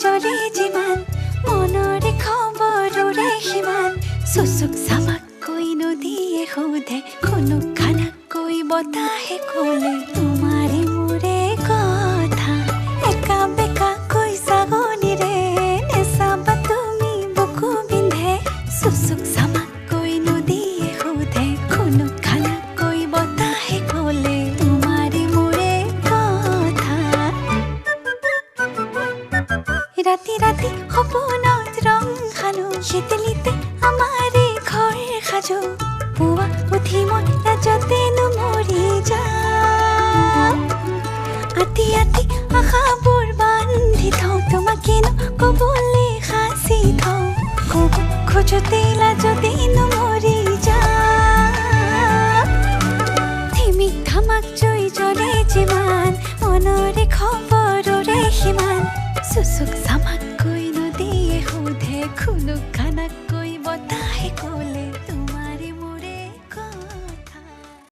জলে যিমান মনৰে খবৰৰে সিমান চুচুক চামাককৈ নদীয়ে সোধে খুনুক খানাকৈ বতাহে ক'লে তোমাৰে মোৰে কথা একা বেকাকৈ ছাগলীৰে নেচাবা তুমি বুকু বিন্ধে চুচুক চামাককৈ নদীয়ে সোধে খুনুক খানাকৈ বতাহে ক'লে তোমাৰে মোৰে কথা ৰাতি ৰাতি সপোনত ৰং সানো শীতলিতে আমাৰে ঘৰ সাজো পুৱা উঠি মই লাজতেনো মৰি যাওঁ আতি আতি আশাবোৰ বান্ধি থওঁ তোমাকেনো ক'বলৈ সাঁচি থওঁ ক'ব খোজোতে লাজতেনো মৰি যাওঁ ধিমিক ধামাক জুই জ্বলে যিমান মনৰে খবৰৰে সিমান চুচুক চামাককৈ নদীয়ে সোধে খুনুক খানাকৈ বতাহ